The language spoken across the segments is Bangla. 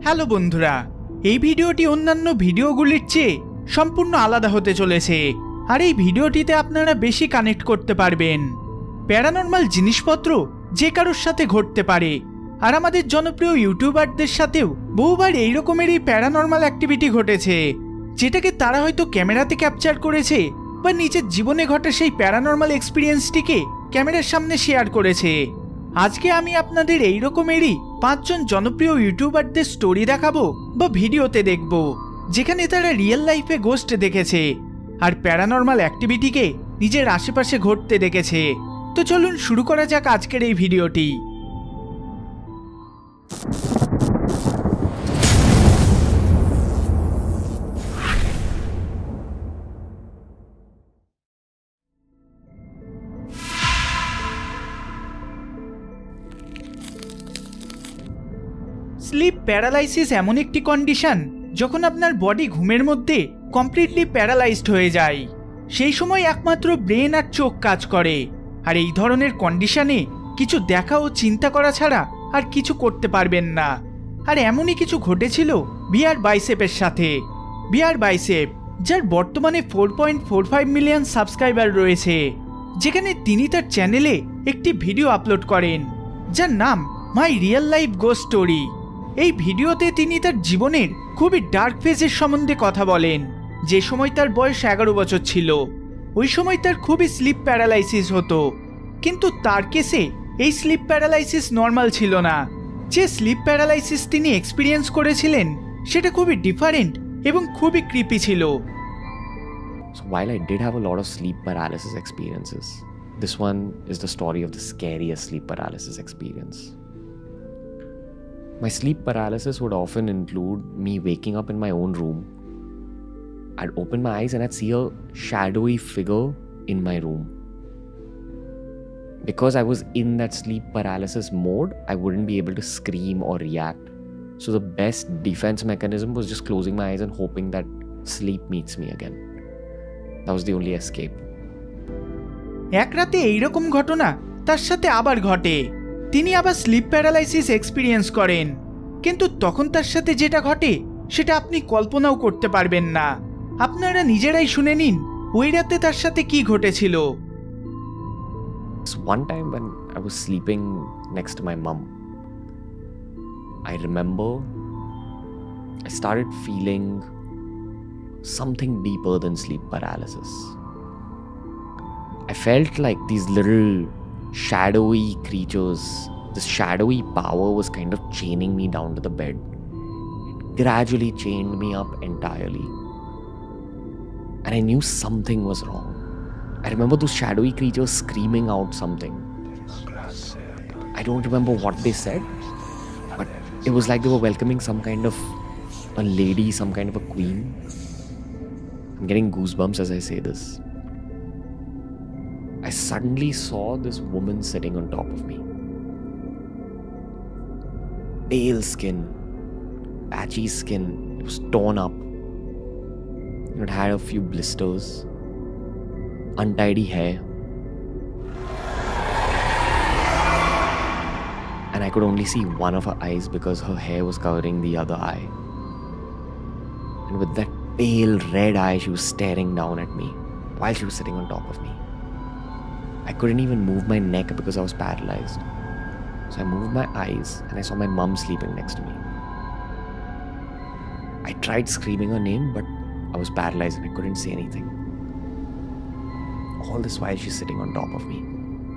হ্যালো বন্ধুরা, এই ভিডিওটি অন্যান্য ভিডিওগুলির চেয়ে সম্পূর্ণ আলাদা হতে চলেছে। আর এই ভিডিওটিতে আপনারা বেশি কানেক্ট করতে পারবেন। প্যারানরমাল জিনিসপত্র যে কারোর সাথে ঘটতে পারে, আর আমাদের জনপ্রিয় ইউটিউবারদের সাথেও বহুবার এই রকমেরই প্যারানরমাল অ্যাক্টিভিটি ঘটেছে, যেটাকে তারা হয়তো ক্যামেরাতে ক্যাপচার করেছে বা নিজের জীবনে ঘটা সেই প্যারানরমাল এক্সপিরিয়েন্সটিকে ক্যামেরার সামনে শেয়ার করেছে। আজকে আমি আপনাদের এই রকমেরই 5 জন জনপ্রিয় ইউটিউবারদের স্টোরি দেখাবো বা ভিডিওতে দেখব, যেখানে তারা রিয়েল লাইফে গোস্ট দেখেছে আর প্যারানরমাল অ্যাক্টিভিটিকে নিজের আশেপাশে ঘটতে দেখেছে। তো চলুন শুরু করা যাক আজকের এই ভিডিওটি। স্লিপ প্যারালাইসিস এমন একটি কন্ডিশন যখন আপনার বডি ঘুমের মধ্যে কমপ্লিটলি প্যারালাইজড হয়ে যায়। সেই সময় একমাত্র ব্রেন আর চোখ কাজ করে, আর এই ধরনের কন্ডিশনে কিছু দেখা ও চিন্তা করা ছাড়া আর কিছু করতে পারবেন না। আর এমনই কিছু ঘটেছিল বিয়ার বাইসেপের সাথে। বিয়ার বাইসেপ, যার বর্তমানে 4.45 মিলিয়ন সাবস্ক্রাইবার রয়েছে, যেখানে তিনি তার চ্যানেলে একটি ভিডিও আপলোড করেন যার নাম my real life ghost story. এই ভিডিওতে তিনি তার জীবনের খুবই ডার্ক ফেজের সম্বন্ধে কথা বলেন। যে সময় তার বয়স 11 বছর ছিল, ওই সময় তার খুবই স্লিপ প্যারালাইসিস হতো। কিন্তু তার কেসে এই স্লিপ প্যারালাইসিস নর্মাল ছিল না। যে স্লিপ প্যারালাইসিস তিনি এক্সপিরিয়েন্স করেছিলেন সেটা খুবই ডিফারেন্ট এবং খুবই ক্রিপি ছিল। So while I did have a lot of sleep paralysis experiences, this one is the story of the scariest sleep paralysis experience. My sleep paralysis would often include me waking up in my own room. I'd open my eyes and I'd see a shadowy figure in my room. Because I was in that sleep paralysis mode, I wouldn't be able to scream or react. So the best defense mechanism was just closing my eyes and hoping that sleep meets me again. That was the only escape. এক রাতে এইরকম ঘটনা তার সাথে আবার ঘটে। তিনি আবার স্লিপ প্যারালাইসিস এক্সপিরিয়েন্স করেন, কিন্তু তখন তার সাথে যেটা ঘটে সেটা আপনি কল্পনাও করতে পারবেন না। আপনারা নিজেরাই শুনে নিন ওই রাতে তার সাথে কি ঘটেছিল। One time when I was sleeping next to my mum, I remember I started feeling something deeper than sleep paralysis. I felt like these little shadowy creatures, this shadowy power was kind of chaining me down to the bed. It gradually chained me up entirely. And I knew something was wrong. I remember those shadowy creatures screaming out something. I don't remember what they said, but it was like they were welcoming some kind of a lady, some kind of a queen. I'm getting goosebumps as I say this. I suddenly saw this woman sitting on top of me. Pale skin, patchy skin, it was torn up. It had a few blisters, untidy hair. And I could only see one of her eyes because her hair was covering the other eye. And with that pale red eye, she was staring down at me while she was sitting on top of me. I couldn't even move my neck because I was paralyzed. So I moved my eyes and I saw my mum sleeping next to me. I tried screaming her name, but I was paralyzed and I couldn't say anything. All this while she's sitting on top of me.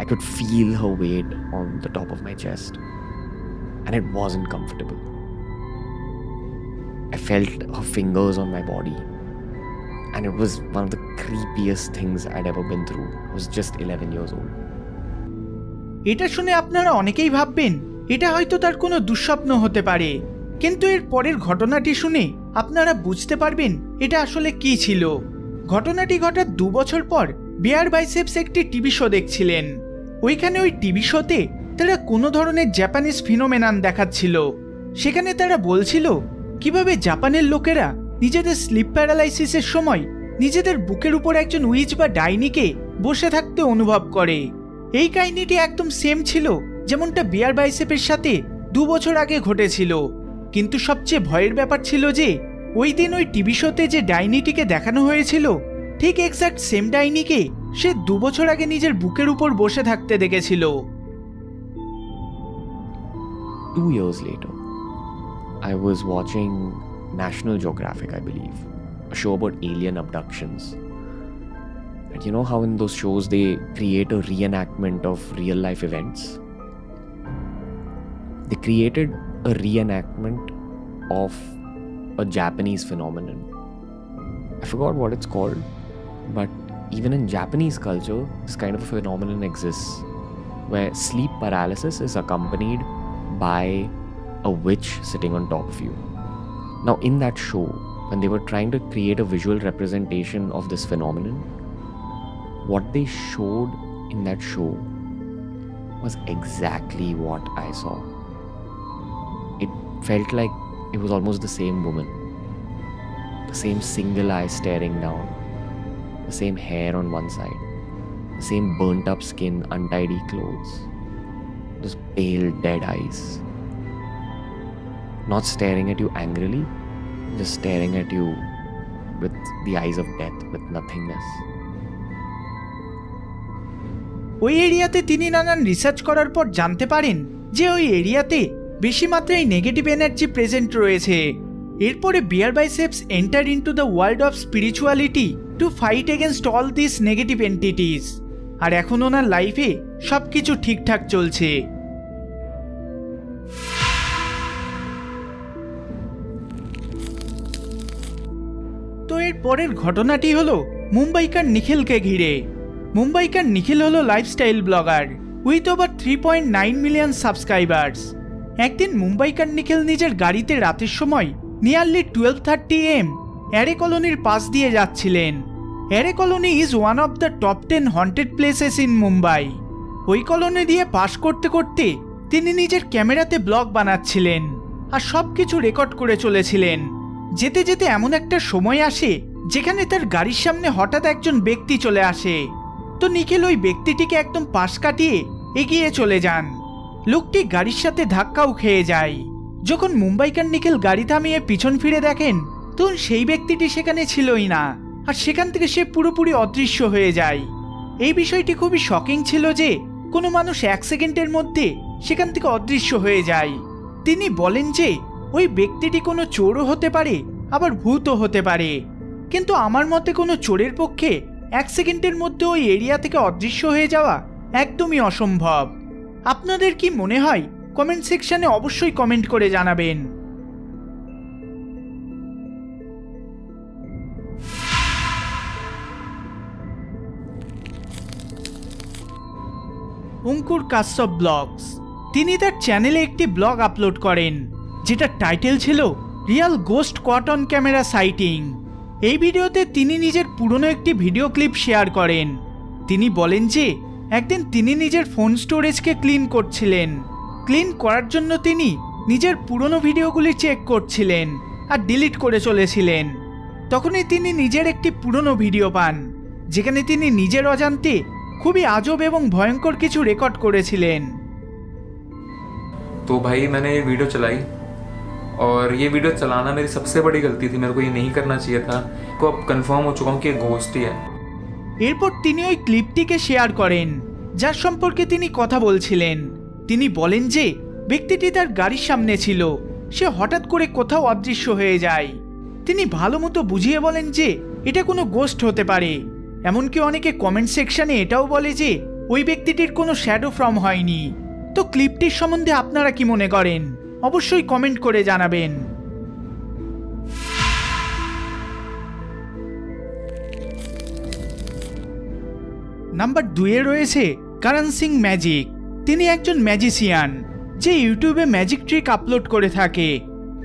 I could feel her weight on the top of my chest, and it wasn't comfortable. I felt her fingers on my body, and it was one of the creepiest things I'd ever been through. I was just 11 years old. এটা শুনে আপনারা অনেকেই ভাববেন এটা হয়তো তার কোনো দুঃস্বপ্ন হতে পারে, কিন্তু এর পরের ঘটনাটি শুনে আপনারা বুঝতে পারবেন এটা আসলে কি ছিল। ঘটনাটি ঘটার 2 বছর পর বিয়ার বাইসেপস একটি টিভি শো দেখছিলেন। ওইখানে ওই টিভি শোতে তারা কোনো ধরনের জাপানিজ ফিনোমেনন দেখাচ্ছিল। সেখানে তারা বলছিল কিভাবে জাপানের লোকেরা নিজেদের স্লিপ প্যারালাইসিসের সময় নিজেদের বুকের উপর একজন উইচ বা ডাইনিকে বসে থাকতে অনুভব করে। এই কাহিনীটি একদম সেম ছিল যেমনটা বিয়ার বাইসেপের সাথে 2 বছর আগে ঘটেছিল। কিন্তু সবচেয়ে ভয়ের ব্যাপার ছিল যে ওই দিন ওই টিভি শোতে যে ডাইনিটিকে দেখানো হয়েছিল ঠিক এক্স্যাক্ট সেম ডাইনিকে সে 2 বছর আগে নিজের বুকের উপর বসে থাকতে দেখেছিল। 2 years later, I was watching National Geographic, I believe, a show about alien abductions. And you know how in those shows they create a reenactment of real life events? They created a reenactment of a Japanese phenomenon. I forgot what it's called, but even in Japanese culture, this kind of a phenomenon exists where sleep paralysis is accompanied by a witch sitting on top of you. Now, in that show, when they were trying to create a visual representation of this phenomenon, what they showed in that show was exactly what I saw. It felt like it was almost the same woman, the same single eye staring down, the same hair on one side, the same burnt up skin, untidy clothes, those pale dead eyes, not staring at you angrily, just staring at you with the eyes of death, with nothingness. ওই এরিয়াতে তিনি নানান রিসার্চ করার পর জানতে পারেন যে ওই এরিয়াতে বেশি মাত্রায় নেগেটিভ এনার্জি প্রেজেন্ট রয়েছে। এরপরে বিয়ার বাইসেপস enter into the world of spirituality to fight against all this negative entities. আর এখন ওনার লাইফে সবকিছু ঠিকঠাক চলছে। তো এর পরের ঘটনাটি হলো মুম্বাইকার নিখিলকে ঘিরে। মুম্বাইকার নিখিল হলো lifestyle blogger with over 3.9 million subscribers. একদিন মুম্বাইকার নিখিল নিজের গাড়িতে রাতের সময় নিয়ারলি 12:30 AM অ্যারে কলোনির পাশ দিয়ে যাচ্ছিলেন। Array colony is one of the top 10 haunted places in Mumbai. ওই কলোনি দিয়ে পাস করতে করতে তিনি নিজের ক্যামেরাতে ব্লগ বানাচ্ছিলেন আর সব কিছু রেকর্ড করে চলেছিলেন। যেতে যেতে এমন একটা সময় আসে যেখানে তার গাড়ির সামনে হঠাৎ একজন ব্যক্তি চলে আসে। তো নিখিল ওই ব্যক্তিটিকে একদম পাশ কাটিয়ে এগিয়ে চলে যান। লোকটি গাড়ির সাথে ধাক্কাও খেয়ে যায়। যখন মুম্বাইকার নিখিল গাড়ি থামিয়ে পিছন ফিরে দেখেন তখন সেই ব্যক্তিটি সেখানে ছিলই না, আর সেখান থেকে সে পুরোপুরি অদৃশ্য হয়ে যায়। এই বিষয়টি খুবই শকিং ছিল যে কোনো মানুষ 1 সেকেন্ডের মধ্যে সেখান থেকে অদৃশ্য হয়ে যায়। তিনি বলেন যে ওই ব্যক্তিটি কোনো চোরও হতে পারে, আবার ভূতও হতে পারে, কিন্তু আমার মতে কোনো চোরের পক্ষে 1 সেকেন্ডের মধ্যে ওই এরিয়া থেকে অদৃশ্য হয়ে যাওয়া একদমই অসম্ভব। আপনাদের কি মনে হয় কমেন্ট সেকশনে অবশ্যই কমেন্ট করে জানাবেন। অঙ্কুর কাশ্যপ ব্লগস, তিনি তার চ্যানেলে একটি ব্লগ আপলোড করেন যেটার টাইটেল ছিল real ghost caught on camera sighting. এই ভিডিওতে তিনি নিজের পুরনো একটি ভিডিও ক্লিপ শেয়ার করেন। তিনি বলেন যে একদিন তিনি নিজের ফোন স্টোরেজকে ক্লিন করছিলেন। ক্লিন করার জন্য তিনি নিজের পুরনো ভিডিওগুলি চেক করছিলেন আর ডিলিট করে চলেছিলেন। তখনই তিনি নিজের একটি পুরনো ভিডিও পান যেখানে তিনি নিজের অজান্তে খুবই আজব এবং ভয়ঙ্কর কিছু রেকর্ড করেছিলেন। तो भाई मैंने ये वीडियो चलाई और ये वीडियो चलाना मेरी सबसे बड़ी गलती थी। मेरे को ये नहीं करना चाहिए था। को अब कंफर्म हो चुका हूँ कि ये घोस्ट ही है। এরপর তিনি ওই ক্লিপটিকে শেয়ার করেন যার সম্পর্কে তিনি কথা বলছিলেন। তিনি বলেন যে ব্যক্তিটি তার গাড়ির সামনে ছিল, সে হঠাৎ করে কোথাও অদৃশ্য হয়ে যায়। তিনি ভালো মতো বুঝিয়ে বলেন যে এটা কোনো গোস্ট হতে পারে। এমনকি অনেকে কমেন্ট সেকশনে এটাও বলে যে ওই ব্যক্তিটির কোনো শ্যাডো ফর্ম হয়নি। তো ক্লিপটির সম্বন্ধে আপনারা কি মনে করেন অবশ্যই কমেন্ট করে জানাবেন। নাম্বার 2-এ রয়েছে করণ সিং ম্যাজিক। তিনি একজন ম্যাজিশিয়ান যে ইউটিউবে ম্যাজিক ট্রিক আপলোড করে থাকে।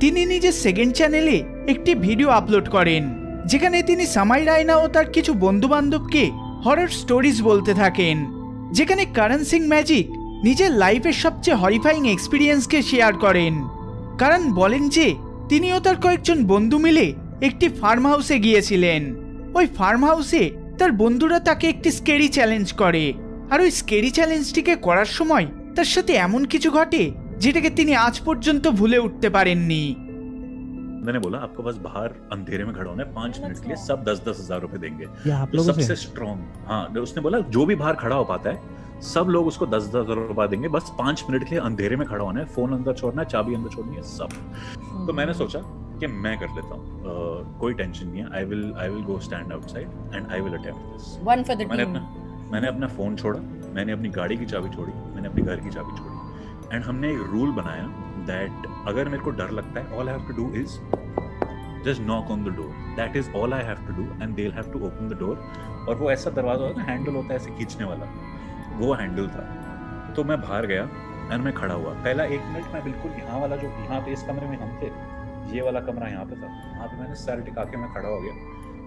তিনি নিজের সেকেন্ড চ্যানেলে একটি ভিডিও আপলোড করেন যেখানে তিনি সামাই রায়না ও তার কিছু বন্ধু বান্ধবকে হরর স্টোরিজ বলতে থাকেন, যেখানে করণ সিং ম্যাজিক নিজের লাইফের সবচেয়ে হরিফাইং এক্সপিরিয়েন্সকে শেয়ার করেন। করণ বলেন যে তিনিও তার কয়েকজন বন্ধু মিলে একটি ফার্ম হাউসে গিয়েছিলেন। ওই ফার্ম হাউসে তার বন্ধুরা তাকে একটি স্কেরি চ্যালেঞ্জ করে, আর ওই স্কেরি চ্যালেঞ্জটিকে করার সময় তার সাথে এমন কিছু ঘটে যেটাকে তিনি আজ পর্যন্ত ভুলে উঠতে পারেননি। मैंने बोला आपको बस बाहर अंधेरे में खड़ा होना है 5 मिनट के लिए, सब 10-10 हजार रुपए देंगे। तो सबसे स्ट्रॉन्ग, हाँ, उसने बोला जो भी बाहर खड़ा हो पाता है सब लोग उसको 10-10 हजार रुपए देंगे, बस 5 मिनट के लिए अंधेरे में खड़ा होना है, फोन अंदर छोड़ना है, चाबी अंदर छोड़नी है, सब। तो मैंने सोचा कि मैं कर लेता हूँ, कोई टेंशन नहीं है, I will go stand outside and I will attempt this. One for the team. मैंने अपना फोन छोड़ा, मैंने अपनी गाड़ी की चाबी छोड़ी, मैंने अपनी घर की चाबी छोड़ी, एंड हमने एक रूल बनाया दैट अगर मेरे को डर लगता है, all I have to do is just knock on the door, that is all I have to do and they'll have to open the door। और वो ऐसा दरवाजा होता है, हैंडल होता है ऐसे खींचने वाला, वो हैंडल था। तो मैं बाहर गया एंड मैं खड़ा हुआ, पहला 1 मिनट मैं बिल्कुल यहाँ वाला जो यहाँ पे इस कमरे में हम थे, ये वाला कमरा यहाँ पे था, वहाँ पे मैंने सर टिका के मैं खड़ा हो गया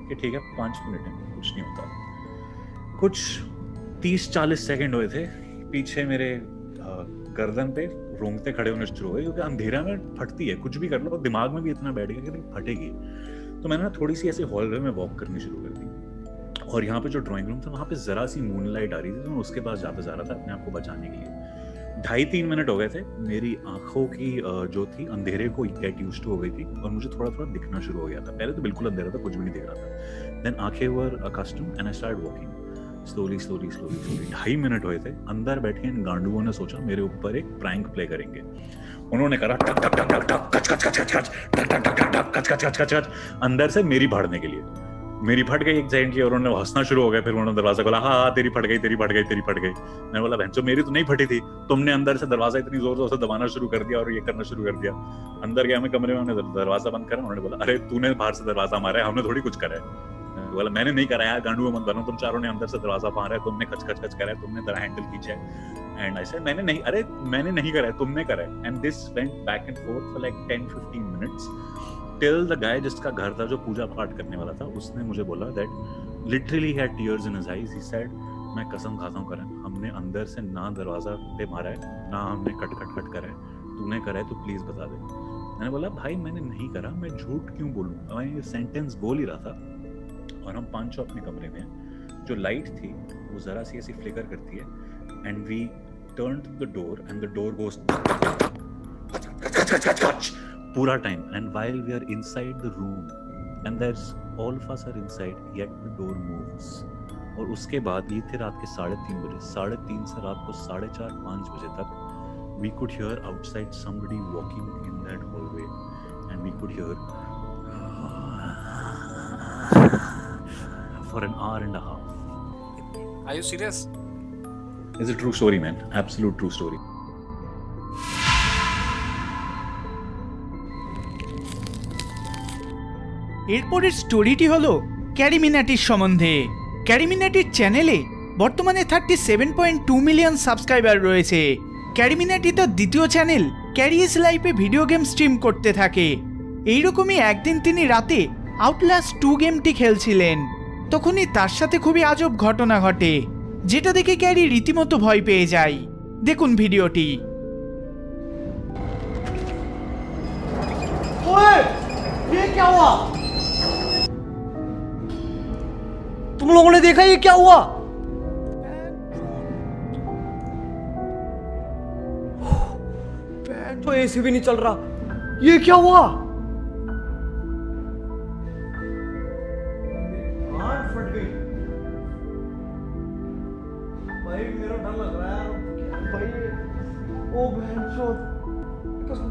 कि ठीक है 5 मिनट है, कुछ नहीं होता। कुछ 30-40 सेकेंड हुए थे, पीछे मेरे गर्दन पे रोंगटे खड़े होने शुरू हो गए, क्योंकि अंधेरा में फटती है, कुछ भी कर लो दिमाग में भी इतना बैठ गया कि फटेगी। तो मैंने ना थोड़ी सी ऐसे हॉलवे में वॉक करनी शुरू कर दी, और यहाँ पे जो ड्राइंग रूम था वहाँ पे जरा सी मूनलाइट आ रही थी, तो मैं उसके पास जाता जा रहा था अपने आप को बचाने के लिए। 2.5-3 मिनट हो गए थे, मेरी आंखों की जो थी अंधेरे को गेट यूज्ड हो गई थी, और मुझे थोड़ा थोड़ा दिखना शुरू हो गया था। पहले तो बिल्कुल अंधेरा था, कुछ भी नहीं दिख रहा था, देन आंखें were accustomed and I start walking slowly. 2.5 minute हुए थे, अंदर बैठे इन गांडुओं ने सोचा मेरे ऊपर एक प्रैंक प्ले करेंगे। उन्होंने करा टक टक टक टक टक कच कच कच कच कच टक टक टक टक कच कच कच कच अंदर से मेरी फाड़ने के लिए। मेरी फट गई 1 सेकंड की, और उन्होंने हंसना शुरू हो गया। फिर उन्होंने दरवाजा खोला, हाँ तेरी फट गई, तेरी फट गई, तेरी फट गई। मैंने बोला बहन, मेरी तो नहीं फटी थी, तुमने अंदर से दरवाजा इतनी जोर जोर से दबाना शुरू कर दिया और ये करना शुरू कर दिया। अंदर गया मैं कमरे में, उन्होंने दरवाजा बंद करा। उन्होंने बोला अरे तूने बाहर से दरवाजा मारा है, हमने थोड़ी कुछ करा है। बोला मैंने नहीं करा यार, गांडू मत बनो, तुम चारों ने अंदर से दरवाजा मारा है, तुमने खच खच खच करा है, तुमने दर हैंडल खींचा है। एंड आई सेड मैंने नहीं, अरे मैंने नहीं करा है, तुमने करा है। And this went back and fourth for like 10-15 minutes till the guy जिसका घर था, जो पूजा पाठ करने वाला था, उसने मुझे बोला that literally he had tears in his eyes, he said मैं कसम खाता हूं करण, हमने अंदर से ना दरवाजा पे मारा है, ना हमने कट कट कट करा है, तूने करा है तो प्लीज बता दे। मैंने बोला भाई मैंने नहीं करा, मैं झूठ क्यों बोलूं, मैं ये सेंटेंस बोल ही रहा था। और हम 5 अपने कमरे में, जो लाइट थी वो जरा सी ऐसी फ्लिकर करती है, and we turned the door and the door goes पूरा time, and while we are inside the room and that's all of us are inside, yet the door moves. और उसके बाद ये थे रात के 3:30 बजे, 3:30 से रात को 4:30-5 बजे तक we could hear outside somebody walking in that hallway, and we could hear for an hour and a half. Are you serious? It's a true story, man. Absolute true story. এরপরের স্টোরিটি হলো ক্যারিমিনাটির সম্বন্ধে। ক্যারিমিনাটির চ্যানেলে বর্তমানে 37.2 মিলিয়ন সাবস্ক্রাইবার রয়েছে। ক্যারিমিনাটি তার দ্বিতীয় চ্যানেল ক্যারিস লাইফে ভিডিও গেম স্ট্রিম করতে থাকে। এইরকমই একদিন তিনি রাতে আউটলাস্ট 2 গেমটি খেলছিলেন, তখনই তার সাথে খুবই আজব ঘটনা ঘটে, যেটা দেখে ক্যারি রীতিমতো ভয় পেয়ে যায়। দেখুন ভিডিওটি। ओए, ये क्या हुआ? तुम लोगों ने देखा ये क्या हुआ? तो एसी भी नहीं चल रहा, ये क्या हुआ? फट गई भाई, मेरा डर लग रहा है भाई। ओ बहनचोद,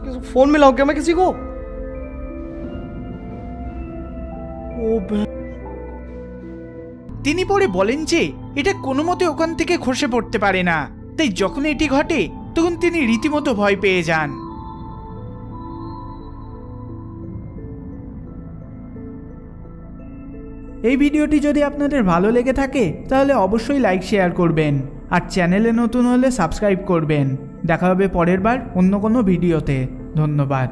किसी फोन मिलाऊं क्या मैं किसी को? ও তিনি পরে বলেন যে এটা কোনো মতে ওখান থেকে খসে পড়তে পারে না, তাই যখন এটি ঘটে তখন তিনি রীতিমতো ভয় পেয়ে যান। এই ভিডিওটি যদি আপনাদের ভালো লেগে থাকে তাহলে অবশ্যই লাইক শেয়ার করবেন, আর চ্যানেলে নতুন হলে সাবস্ক্রাইব করবেন। দেখা হবে পরের বার অন্য কোনো ভিডিওতে। ধন্যবাদ।